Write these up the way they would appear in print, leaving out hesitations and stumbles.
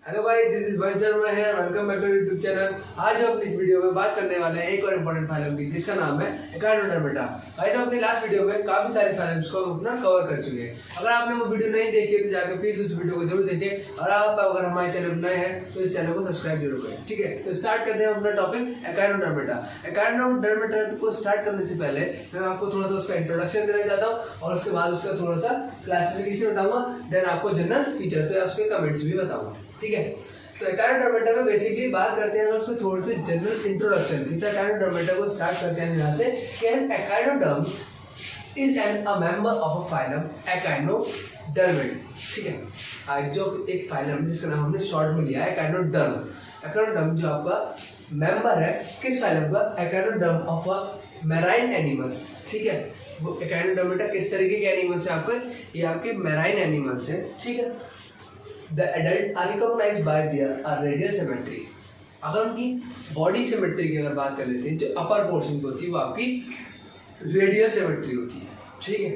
Hello भाई, this is भाई शर्मा है। Welcome back to YouTube channel. आज हम अपनी इस वीडियो में बात करने वाले हैं एक और इम्पोर्टेंट फाइलम की, जिसका नाम है एकाइनोडर्मेटा। भाई साहब, अपनी लास्ट वीडियो में काफी सारे फाइलम्स को हम अपना कवर कर चुके हैं। अगर आपने वो वीडियो नहीं देखी है तो जाकर प्लीज उस वीडियो को जरूर देखें, और आप अगर हमारे चैनल नए हैं तो इस चैनल को सब्सक्राइब जरूर करें। ठीक है, तो स्टार्ट करते हैं अपना टॉपिक एकाइनोडर्मेटा। एकाइनोडर्मेटा को स्टार्ट करने से पहले मैं आपको थोड़ा सा उसका इंट्रोडक्शन देना चाहता हूँ, और उसके बाद उसका थोड़ा सा क्लासिफिकेशन बताऊंगा, देन आपको जनरल फीचर्स है उसके कमेंट्स भी बताऊंगा। ठीक है, तो एकाइनोडर्मेटा में बेसिकली बात करते हैं उससे थोड़ी सी जनरल इंट्रोडक्शन की। तो एकाइनोडर्मेटा को स्टार्ट करते हैं यहाँ से कि an echinoderm is an a member of a phylum echinodermata. ठीक है, आज जो एक फाइलम जिसका नाम हमने शॉर्ट में लिया है एकाइनोडर्म। एकाइनोडर्म जो आपका मेंबर है किस फाइलम का? Echinoderm of a marine animals. ठीक है, वो एकाइनोडर्मेटा किस तरीके के एनिमल्स है आपके? ये आपके मैराइन एनिमल्स है। ठीक है, The adult are recognized by their radial symmetry। अगर उनकी बॉडी सिमेट्री की अगर बात कर लेते हैं, जो अपर पोर्शन होती है वो आपकी रेडियल सिमेट्री होती है। ठीक है,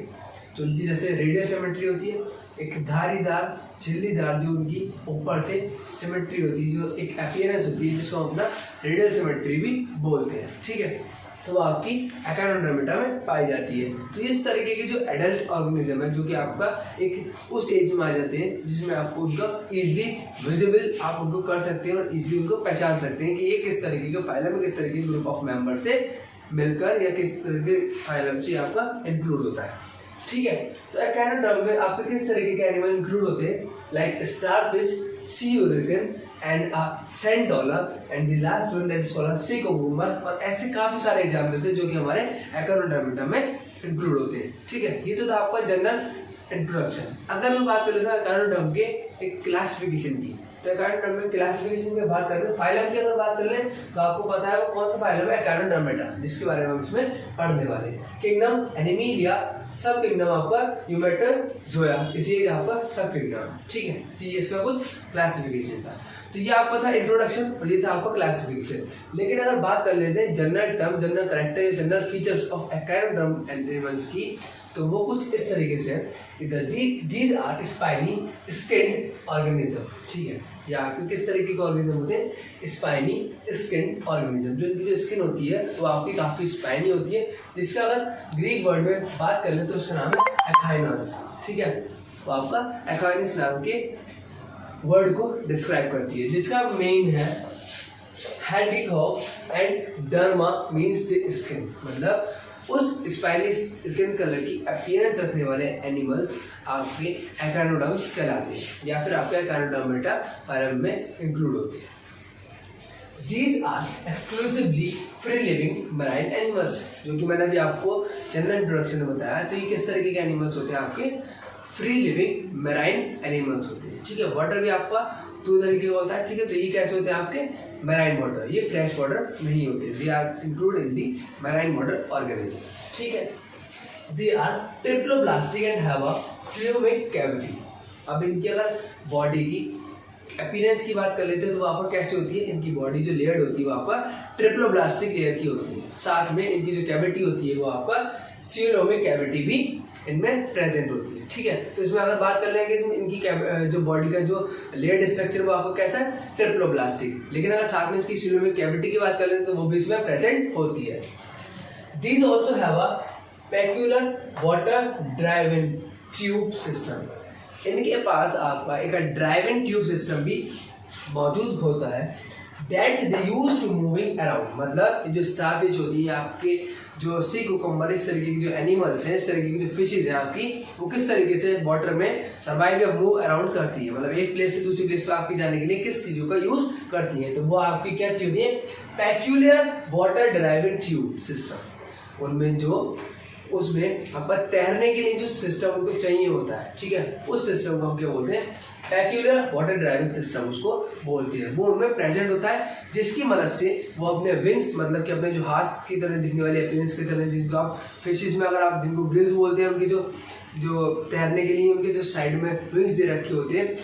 जो उनकी जैसे रेडियल सिमेट्री होती है, एक धारीदार झिल्लीदार जो उनकी ऊपर से सिमेट्री होती है, जो एक अपीयरेंस होती है, जिसको हम अपना रेडियल सिमेट्री भी बोलते हैं। ठीक है, तो वो आपकी एकाइनोडर्मेटा में पाई जाती है। तो इस तरीके के जो एडल्ट ऑर्गेनिज्म है, जो कि आपका एक उस एज में आ जाते हैं जिसमें आपको उनका इजीली विजिबल आप उनको कर सकते हैं और इजीली उनको पहचान सकते हैं कि ये किस तरीके के फाइलम में, किस तरीके के ग्रुप ऑफ मेंबर से मिलकर या किस तरह के फाइलम से आपका इंक्लूड होता है। ठीक है, तो एकाइनोडर्म में आपके किस तरीके के एनिमल इंक्लूड होते हैं? Like starfish, sea urchin and sand dollar and the last one that is called sea cucumber. और ऐसे काफी सारे एग्जांपल्स हैं जो कि हमारे एकाइनोडर्मेटा में इंक्लूड होते हैं। ठीक है, ये तो था आपका जनरल इंट्रोडक्शन। अगर मैं बात कर लेता हूँ एकाइनोडर्म के एक क्लासिफिकेशन की, तो एकाइनोडर्म में क्लासिफिकेशन की बात करें, फाइलम की अगर बात कर लें तो आपको पता है वो कौन सा फाइलम है? एकाइनोडर्मेटा, जिसके बारे में हम इसमें पढ़ने वाले हैं। किंगडम एनिमीलिया, सब किंगडम आपका यूमेटोजोआ, इसी आपका सब किंगडम। ठीक है, तो ये इसका कुछ क्लासिफिकेशन था। तो ये आपका था इंट्रोडक्शन और ये था आपका क्लासिफिकेशन। लेकिन अगर बात कर लेते हैं general term, general character, general features of echinoderm animals की, तो वो कुछ इस तरीके से है। These are spiny skinned organism. ठीक है, या आपके किस तरीके के ऑर्गेनिज्म होते हैं? Spiny skinned organism. जो इनकी जो स्किन होती है वो आपकी काफी स्पाइनी होती है, जिसका अगर ग्रीक वर्ड में बात कर ले तो उसका नाम है एकाइनस। ठीक है, वो आपका एकाइनस नाम के वर्ड को डिस्क्राइब करती है, जिसका मेन है हैंडीकॉक and derma means the skin. मतलब उस स्पाइनी स्किन कलर की अपीयरेंस रखने वाले एनिमल्स आपके एकाइनोडर्म्स कहलाते हैं, या फिर आपके एकाइनोडर्मेटा फाइलम में इंक्लूड होते हैं। These are exclusively free living marine animals, जो कि मैंने अभी आपको जनरल इंट्रोडक्शन में बताया। तो ये किस तरीके के एनिमल्स होते हैं? आपके फ्री लिविंग मैराइन एनिमल्स होते हैं। ठीक है, वाटर भी आपका दो तरीके का होता है। ठीक है, तो ये कैसे होते हैं? आपके मैराइन वाटर, ये फ्रेश वाटर नहीं होते। They are include in the marine water organism. ठीक है, they are triploblastic and have a coelomic cavity. अब इनकी अगर बॉडी की अपीयरेंस की बात कर लेते हैं तो वो आपका कैसे होती है? इनकी बॉडी जो लेयर होती है वो आपका ट्रिप्लोब्लास्टिक लेयर की होती है, साथ में इनकी जो कैविटी होती है वो आपका सीलोमिक कैविटी भी इनमें प्रेजेंट होती है। ठीक है, तो इसमें अगर बात कर लेंगे इसमें इनकी जो बॉडी का जो लेयर स्ट्रक्चर वो आपको कैसा है? ट्रिप्लोब्लास्टिक। लेकिन अगर साथ में इसकी सीलोमिक कैविटी की बात कर लें तो वो भी इसमें प्रेजेंट होती है। These also have a peculiar water driven tube system. इनके पास आपका एक ड्राइवन ट्यूब सिस्टम भी मौजूद होता है, that they use to moving around. मतलब जो स्टारफिश होती है आपके, जो सी कुकुम्बर, इस तरीके की जो एनिमल्स हैं, इस तरीके की जो फिशेज हैं आपकी, वो किस तरीके से वाटर में सर्वाइव या मूव अराउंड करती है। मतलब एक प्लेस से दूसरी प्लेस पर आपकी जाने के लिए किस चीज़ों का यूज करती है? तो वो आपकी क्या चीज होती है? Peculiar water driving tube system. उनमें जो उसमें आपका तैरने के लिए जो सिस्टम उनको चाहिए होता है, ठीक है, उस सिस्टम को हम क्या बोलते हैं? पेक्यूलर वाटर ड्राइविंग सिस्टम उसको बोलते हैं। वो उनमें प्रेजेंट होता है, जिसकी मदद से वो अपने विंग्स, मतलब कि अपने जो हाथ की तरह दिखने वाले अपीयरेंस की तरह, जिनको आप फिशेस में अगर आप जिनको गिल्स बोलते हैं, उनके जो तैरने के लिए उनके जो साइड में विंग्स दे रखे होते हैं,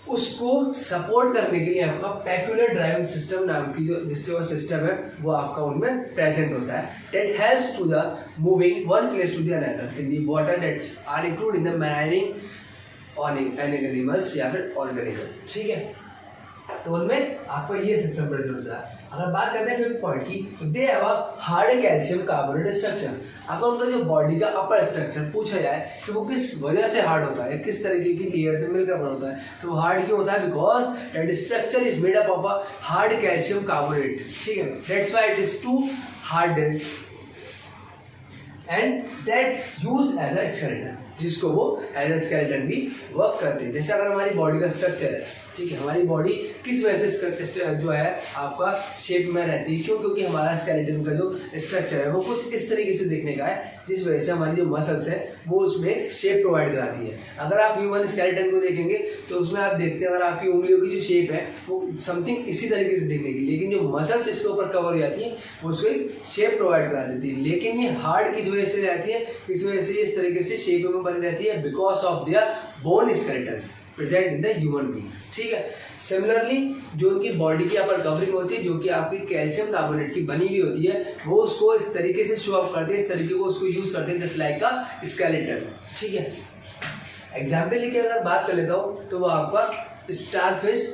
उसको सपोर्ट करने के लिए आपका पेक्यूलर ड्राइविंग सिस्टम नाम की जो जिसका सिस्टम है वो आपका उनमें प्रेजेंट होता है, that helps to the moving one place to the another in the water that's are include in the marine animals या फिर ऑर्गेनिज्म। ठीक है, तो उनमें आपको ये सिस्टम प्रेजेंट होता है। अगर बात करते हैं फिफ्थ पॉइंट की, तो they have a hard calcium carbonate structure. अगर उनका जो बॉडी का अपर स्ट्रक्चर पूछा जाए कि वो किस वजह से हार्ड होता है, किस तरीके की लेयर से मिलकर बना होता है, तो वो हार्ड क्यों होता है? Because that structure is made up of a hard calcium carbonate. ठीक है, that's why it is too hard and that use as a skeleton, जिसको वो एज अ स्केलेटन भी वर्क करते हैं। जैसे अगर हमारी बॉडी का स्ट्रक्चर है, ठीक है, हमारी बॉडी किस वजह से जो है आपका शेप में रहती है? क्यों? क्योंकि हमारा स्केलेटन का जो स्ट्रक्चर है वो कुछ इस तरीके से दिखने का है, जिस वजह से हमारी जो मसल्स है वो उसमें शेप प्रोवाइड कराती है। अगर आप ह्यूमन स्केलेटन को देखेंगे तो उसमें आप देखते हैं अगर आपकी उंगलियों की जो शेप है वो समथिंग इसी तरीके से दिखने की, लेकिन जो मसल्स इसके ऊपर कवर हो जाती है वो उसको एक शेप प्रोवाइड करा देती है। लेकिन ये हार्ड किस वजह से रहती है? इस वजह से इस तरीके से शेप में बनी रहती है, because of their bone skeletons present in the human beings. ठीक है, सिमिलरली जो उनकी बॉडी की अपर कवरिंग होती है, जो कि आपकी कैल्शियम कार्बोनेट की बनी हुई होती है, वो उसको इस तरीके से शो अप करते हैं, इस तरीके को उसको यूज करते हैं जस्ट लाइक अ स्केलेटन। ठीक है, एग्जाम्पल की अगर बात कर लेता हूँ तो वो आपका starfish,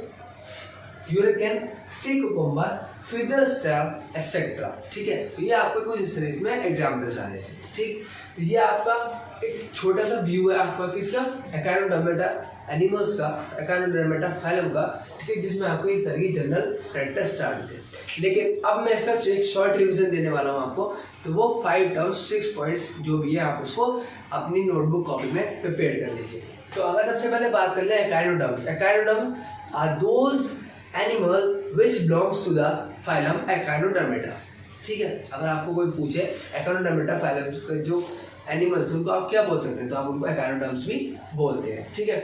urchin, sea cucumber, feather star etcetera. ठीक है, तो ये आपको कुछ इस तरीके में एग्जाम्पल्स आ रहे हैं। ठीक, तो ये आपका एक छोटा सा व्यू है आपका किसका? एकाइनोडर्मेटा एनिमल्स का, एकाइनोडर्मेटा फाइलम का। ठीक है, जिसमें आपको इस तरह की जनरल कैरेक्टर स्टार्ट होते हैं। लेकिन अब मैं इसका एक शॉर्ट रिवीजन देने वाला हूँ आपको, तो वो 5 टर्म्स 6 पॉइंट्स जो भी है आप उसको अपनी नोटबुक कॉपी में प्रिपेयर कर लीजिए। तो अगर सबसे पहले बात कर ले echinoderms, echinoderm are those animal which belongs to the phylum echinodermata. ठीक है, अगर आपको कोई पूछे एकाइनोडर्मेटा फाइलम के जो एनिमल्स उनको आप क्या बोल सकते हैं, तो आप उनको एकाइनोडर्म्स भी बोलते हैं। ठीक है,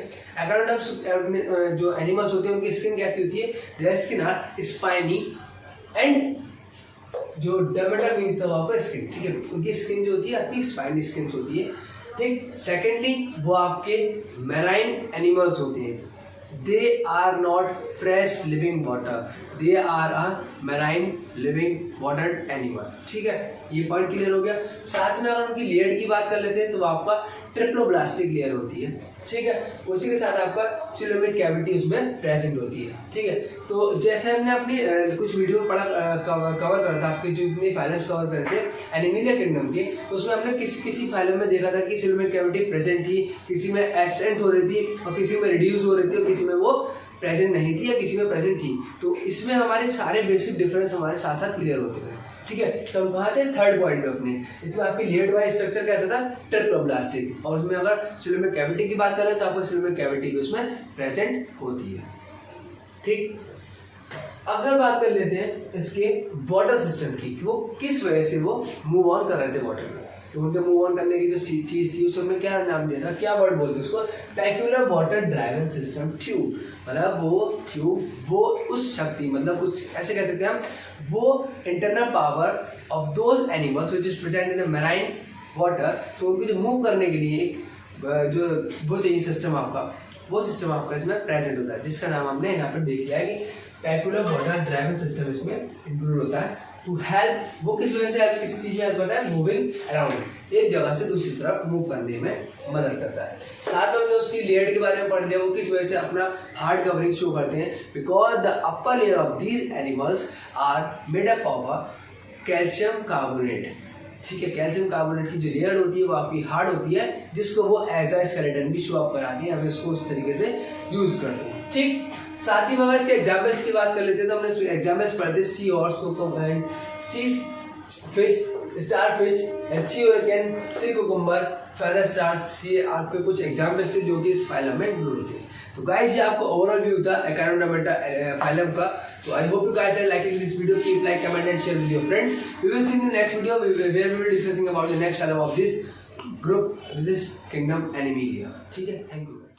एकाइनोडर्म्स जो एनिमल्स होते हैं उनकी स्किन कैसी होती है? Their skin are spiny and जो डर्मेटा मीन्स था वहाँ पर स्किन। ठीक है, उनकी स्किन जो होती है आपकी स्पाइनी स्किन होती है। ठीक, सेकेंडली वो आपके मैराइन एनिमल्स होते हैं। They are not fresh living water. They are a marine living water animal. ठीक है, ये पॉइंट क्लियर हो गया। साथ में अगर उनकी लेयर की बात कर लेते हैं तो आपका ट्रिप्लोब्लास्टिक लेयर होती है। ठीक है, उसी के साथ आपका सिलोमिक कैविटी उसमें प्रेजेंट होती है। ठीक है, तो जैसे हमने अपनी कुछ वीडियो में पढ़ा कवर करा था, आपके जो इतने फाइलम्स कवर करे थे एनिमिलिया किंगडम के, तो उसमें हमने किसी फाइलम में देखा था कि सिलोमिक कैविटी प्रेजेंट थी, किसी में एब्सेंट हो रही थी और किसी में रिड्यूस हो रही थी और किसी में वो प्रेजेंट नहीं थी या किसी में प्रेजेंट थी। तो इसमें हमारे सारे बेसिक डिफरेंस हमारे साथ साथ क्लियर होते हैं। ठीक है, तो हम कहा थे थर्ड पॉइंट में अपने, इसमें आपकी लेयर्ड वाइज स्ट्रक्चर कैसा था? ट्रिप्लोब्लास्टिक। और उसमें अगर सिलोमिक कैविटी की बात करें तो आपको सिलोमिक कैविटी भी उसमें प्रेजेंट होती है। ठीक, अगर बात कर लेते हैं इसके वाटर सिस्टम की, वो किस वजह से वो मूव ऑन कर रहे थे वाटर में, तो उनके मूव ऑन करने की जो चीज थी उसमें क्या नाम दिया था, क्या वर्ड बोलते हैं उसको? Peculiar water driven system tube. मतलब वो ट्यूब, वो उस शक्ति, मतलब कुछ ऐसे कह सकते हैं हम, वो internal power of those animals which is present in the marine water. तो उनको जो मूव करने के लिए एक जो वो चाहिए सिस्टम आपका, वो सिस्टम आपका इसमें प्रेजेंट होता है, जिसका नाम हमने यहाँ पर देख लिया है कि पैक्यूलर वाटर ड्राइवन सिस्टम इसमें इंक्लूड होता है। टू हेल्प, वो किस वजह से किसी चीज में हेल्प करता है? मूविंग अराउंड, एक जगह से दूसरी तरफ मूव करने में मदद करता है। साथ में हमने उसकी लेयर के बारे में पढ़ लिया, वो किस वजह से अपना हार्ड कवरिंग शो करते हैं? Because the upper layer of these animals are made up of a calcium carbonate. ठीक है, कैल्शियम कार्बोनेट की जो लेयर होती है वो आपकी हार्ड होती है, जिसको वो एज अ स्केलेटन भी शो अप कराती है, हमें इसको उस तरीके से यूज करते हैं। ठीक, साथ ही में अगर इसके एग्जाम्पल्स की बात कर लेते हैं तो हमने एग्जाम्पल्स पढ़े थे सी हॉर्स, कोकोमैन, सी फिश, स्टारफिश, सी यूरेकन, सी कुकुम्बर, फेदर स्टार्स। ये आपके कुछ एग्जाम्पल्स थे जो कि इस फाइलम में इंक्लूड होते हैं। तो गाइस ये आपको ओवरऑल व्यू था एकाइनोडर्मेटा फाइलम का। So I hope you guys are liking this video. Keep like, comment and share with your friends. We will see in the next video where we will be discussing about the next phylum of this group, this kingdom Animalia. ठीक है, thank you.